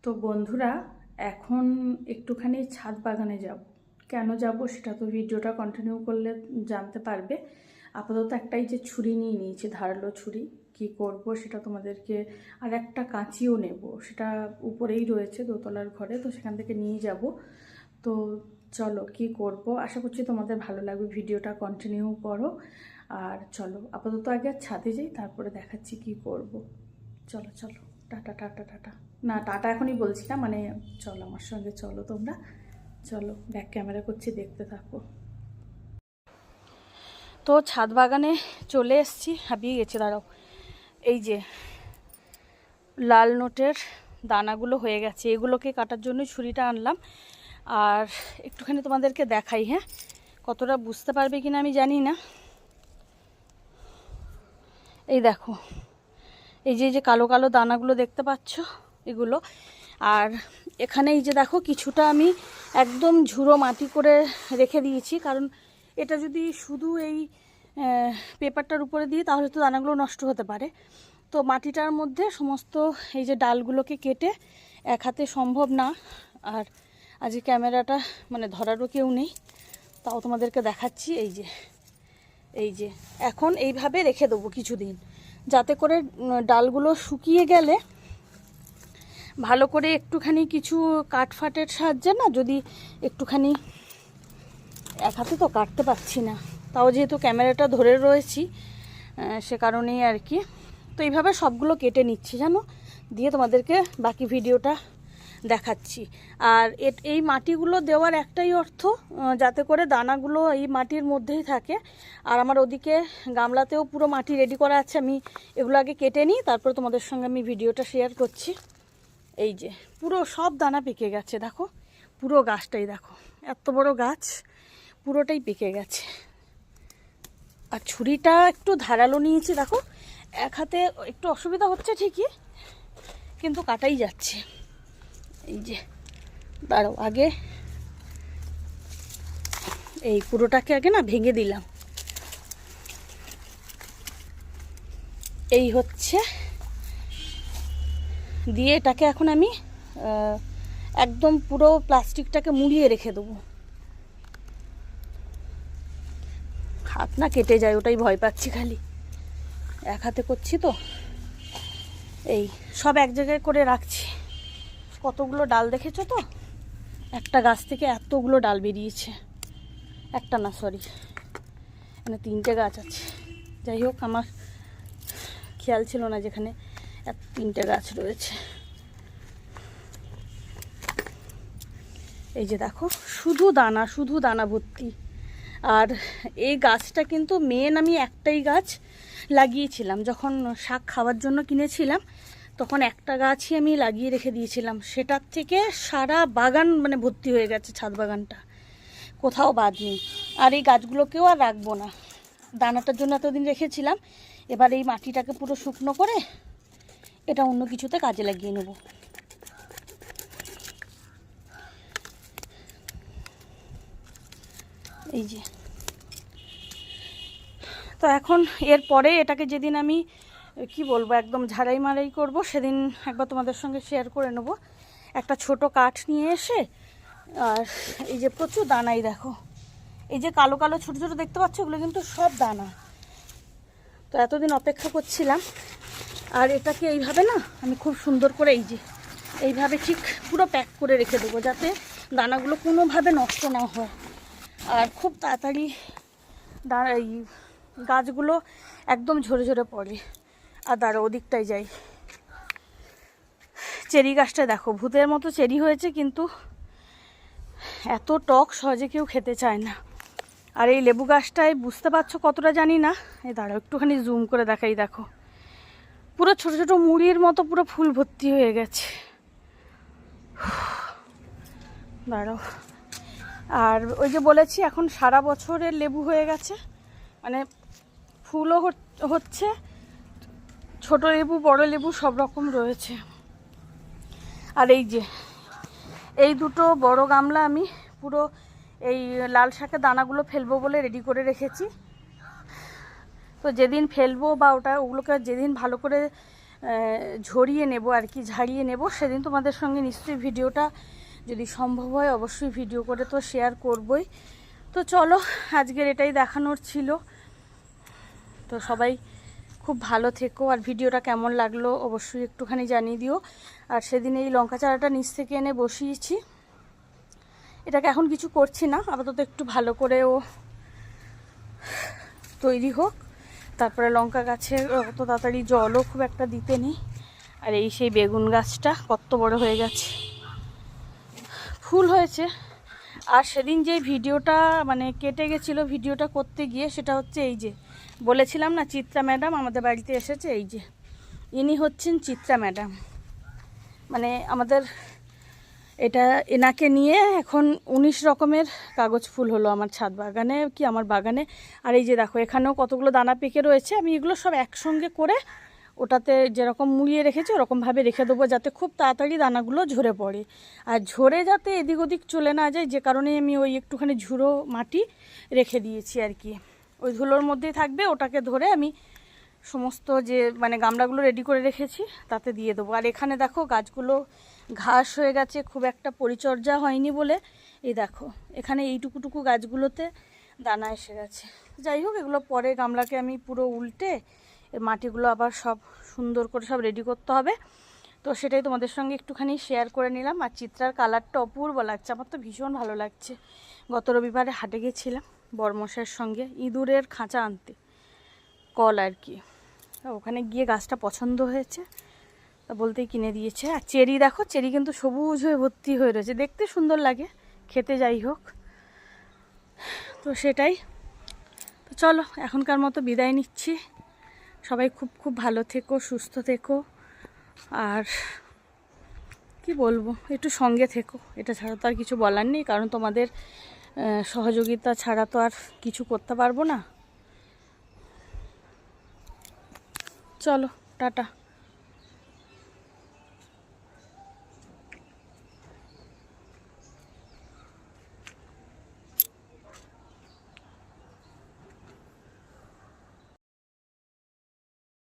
তো বন্ধুরা, এখন একটুখানি ছাদ বাগানে যাব। কেন যাব সেটা তো ভিডিওটা কন্টিনিউ করলে জানতে পারবে। আপাতত একটাই যে ছুরি নিয়ে নিয়েছি, ধারালো ছুরি। কি করব সেটা তোমাদেরকে, আর একটা কাঁচিও নেব, সেটা উপরেই রয়েছে দোতলার ঘরে, তো সেখান থেকে নিয়ে যাব। তো চলো কি করব, আশা করছি তোমাদের ভালো লাগবে, ভিডিওটা কন্টিনিউ করো। আর চলো আপাতত আগে ছাদে যাই, তারপরে দেখাচ্ছি কি করব। চলো চলো, টাটা টাটা টাটা। না, টাটা এখনই বলছি না, মানে চলো আমার সঙ্গে, চলো তোমরা, চলো ব্যাক ক্যামেরা করছি, দেখতে থাকো। তো ছাদ বাগানে চলে এসেছি, হাঁপিয়ে গেছে, দাঁড়াও। এই যে লাল নোটের দানাগুলো হয়ে গেছে, এগুলোকে কাটার জন্য ছুরিটা আনলাম। আর একটুখানি তোমাদেরকে দেখাই, হ্যাঁ, কতটা বুঝতে পারবে কিনা আমি জানি না। এই দেখো, এই যে কালো কালো দানাগুলো দেখতে পাচ্ছ, এগুলো। আর এখানে এই যে দেখো, কিছুটা আমি একদম ঝুড়ো মাটি করে রেখে দিয়েছি, কারণ এটা যদি শুধু এই পেপারটার উপরে দিই তাহলে তো দানাগুলো নষ্ট হতে পারে। তো মাটিটার মধ্যে সমস্ত এই যে ডালগুলোকে কেটে, এক হাতে সম্ভব না, আর আজকে ক্যামেরাটা মানে ধরারও কেউ নেই, তাও তোমাদেরকে দেখাচ্ছি। এই যে এখন এইভাবে রেখে দেবো কিছুদিন, যাতে করে ডালগুলো শুকিয়ে গেলে ভালো করে একটুখানি কিছু কাঠফাটের সাহায্যে, না যদি একটুখানি, এক হাতে তো কাটতে পারছি না, তাও যেহেতু ক্যামেরাটা ধরে রয়েছি সে কারণেই আর কি। তো এইভাবে সবগুলো কেটে নিচ্ছি জানো, দিয়ে তোমাদেরকে বাকি ভিডিওটা দেখাচ্ছি। আর এই মাটিগুলো দেওয়ার একটাই অর্থ, যাতে করে দানাগুলো এই মাটির মধ্যেই থাকে। আর আমার ওদিকে গামলাতেও পুরো মাটি রেডি করা আছে, আমি এগুলো আগে কেটে নিই, তারপর তোমাদের সঙ্গে আমি ভিডিওটা শেয়ার করছি। এই যে পুরো সব দানা পেকে গেছে, দেখো পুরো গাছটাই, দেখো এত বড় গাছ, পুরোটাই পেকে গেছে। আর ছুরিটা একটু ধারালো নিয়েছি, দেখো এক হাতে একটু অসুবিধা হচ্ছে ঠিকই, কিন্তু কাটাই যাচ্ছে। এই যে দাঁড়াও, আগে এই পুরোটাকে আগে না ভেঙে দিলাম। এই হচ্ছে, দিয়ে এটাকে এখন আমি একদম পুরো প্লাস্টিকটাকে মুড়িয়ে রেখে দেবো। হাত না কেটে যায়, ওটাই ভয় পাচ্ছি, খালি এক হাতে করছি তো। এই সব এক জায়গায় করে রাখছি। কতগুলো ডাল দেখেছো তো, একটা গাছ থেকে এতগুলো ডাল বেরিয়েছে, একটা না সরি, মানে 3টে গাছ আছে। যাই হোক, আমার খেয়াল ছিল না যেখানে 3টে গাছ রয়েছে। এই যে দেখো, শুধু দানা, শুধু দানা ভর্তি। আর এই গাছটা কিন্তু মেন আমি একটাই গাছ লাগিয়েছিলাম, যখন শাক খাওয়ার জন্য কিনেছিলাম তখন একটা গাছই আমি লাগিয়ে রেখে দিয়েছিলাম। সেটার থেকে সারা বাগান মানে ভর্তি হয়ে গেছে, ছাদ বাগানটা কোথাও বাদ নেই। আর এই গাছগুলোকেও আর রাখবো না, দানাটার জন্য এতদিন রেখেছিলাম। এবার এই মাটিটাকে পুরো শুকনো করে এটা অন্য কিছুতে কাজে লাগিয়ে নেব। এই যে, তো এখন এরপরে এটাকে যেদিন আমি কি বলবো একদম ঝাড়াই মারাই করব, সেদিন একবার তোমাদের সঙ্গে শেয়ার করে নেব। একটা ছোট কাঠ নিয়ে এসে, আর এই যে প্রচুর দানাই দেখো, এই যে কালো কালো ছোট ছোট দেখতে পাচ্ছ, এগুলো কিন্তু সব দানা। তো এতদিন অপেক্ষা করছিলাম, আর এটাকে এইভাবে না আমি খুব সুন্দর করে এই যে এইভাবে ঠিক পুরো প্যাক করে রেখে দেবো, যাতে দানাগুলো কোনোভাবে নষ্ট না হয়, আর খুব তাড়াতাড়ি এই গাছগুলো একদম ঝরে ঝরে পড়ে। আর দাঁড়া, ওদিকটায় যাই। চেরি গাছটা দেখো, ভূতের মতো চেরি হয়েছে, কিন্তু এত টক সহজে কেউ খেতে চায় না। আর এই লেবু গাছটায় বুঝতে পারছো কতটা জানি না, এই দাঁড়াও একটুখানি জুম করে দেখাই, দেখো পুরো ছোট ছোট মুড়ির মতো পুরো ফুল ভর্তি হয়ে গেছে। দাঁড়াও, আর ওই যে বলেছি এখন সারা বছরের লেবু হয়ে গেছে, মানে ফুলও হচ্ছে, ছোট লেবু বড় লেবু সব রকম রয়েছে। আর এই যে এই দুটো বড় গামলা আমি পুরো এই লাল শাকের দানাগুলো ফেলবো বলে রেডি করে রেখেছি। তো যেদিন ফেলবো বা ওগুলোকে যেদিন ভালো করে ঝরিয়ে নেব আর কি, ঝাড়িয়ে নেব। সেদিন তোমাদের সঙ্গে নিশ্চয়ই ভিডিওটা যদি সম্ভব হয় অবশ্যই ভিডিও করে তো শেয়ার করবই। তো চলো, আজকের এটাই দেখানোর ছিল। তো সবাই খুব ভালো থেকো, আর ভিডিওটা কেমন লাগলো অবশ্যই একটুখানি জানিয়ে দিও। আর সেদিন এই লঙ্কা চারাটা নিচ থেকে এনে বসিয়েছি, এটাকে এখন কিছু করছি না, আপাতত একটু ভালো করেও তৈরি হোক, তারপরে লঙ্কা গাছে অত তাড়াতাড়ি জলও খুব একটা দিতে নেই। আর এই সেই বেগুন গাছটা কত বড় হয়ে গেছে, ফুল হয়েছে। আর সেদিন যে ভিডিওটা মানে কেটে গেছিলো ভিডিওটা করতে গিয়ে, সেটা হচ্ছে এই যে বলেছিলাম না চিত্রা ম্যাডাম আমাদের বাড়িতে এসেছে, এই যে ইনি হচ্ছেন চিত্রা ম্যাডাম। মানে আমাদের এটা এনাকে নিয়ে এখন 19 রকমের কাগজ ফুল হলো আমার ছাদ বাগানে, কি আমার বাগানে। আর এই যে দেখো এখানেও কতগুলো দানা পেকে রয়েছে, আমি এগুলো সব একসঙ্গে করে ওটাতে যেরকম মুড়িয়ে রেখেছি ওরকমভাবে রেখে দেবো, যাতে খুব তাড়াতাড়ি দানাগুলো ঝরে পড়ে। আর ঝরে যাতে এদিক ওদিক চলে না যায়, যে কারণে আমি ওই একটুখানি ঝুড়ো মাটি রেখে দিয়েছি আর কি, ওই ধুলোর মধ্যেই থাকবে। ওটাকে ধরে আমি সমস্ত যে মানে গামলাগুলো রেডি করে রেখেছি তাতে দিয়ে দেবো। আর এখানে দেখো গাছগুলো ঘাস হয়ে গেছে, খুব একটা পরিচর্যা হয়নি বলে এই দেখো এখানে এইটুকুটুকু গাছগুলোতে দানা এসে গেছে। যাই হোক, এগুলো পরে গামলাকে আমি পুরো উল্টে এর মাটিগুলো আবার সব সুন্দর করে সব রেডি করতে হবে। তো সেটাই তোমাদের সঙ্গে একটুখানি শেয়ার করে নিলাম। আর চিত্রার কালারটা অপূর্ব লাগছে, আমার তো ভীষণ ভালো লাগছে। গত রবিবারে হাটে গেছিলাম বড়মশাইয়ের সঙ্গে ইঁদুরের খাঁচা আনতে, কল আর কি। ওখানে গিয়ে গাছটা পছন্দ হয়েছে, তা বলতেই কিনে দিয়েছে। আর চেরি দেখো, চেরি কিন্তু সবুজ হয়ে ভর্তি হয়ে রয়েছে, দেখতে সুন্দর লাগে, খেতে যাই হোক। তো সেটাই। তো চলো এখনকার মতো বিদায় নিচ্ছি। সবাই খুব খুব ভালো থেকো, সুস্থ থেকো, আর কি বলবো, একটু সঙ্গে থেকো, এটা ছাড়া তো আর কিছু বলার নেই, কারণ তোমাদের সহযোগিতা ছাড়া তো আর কিছু করতে পারবো না। চলো টাটা।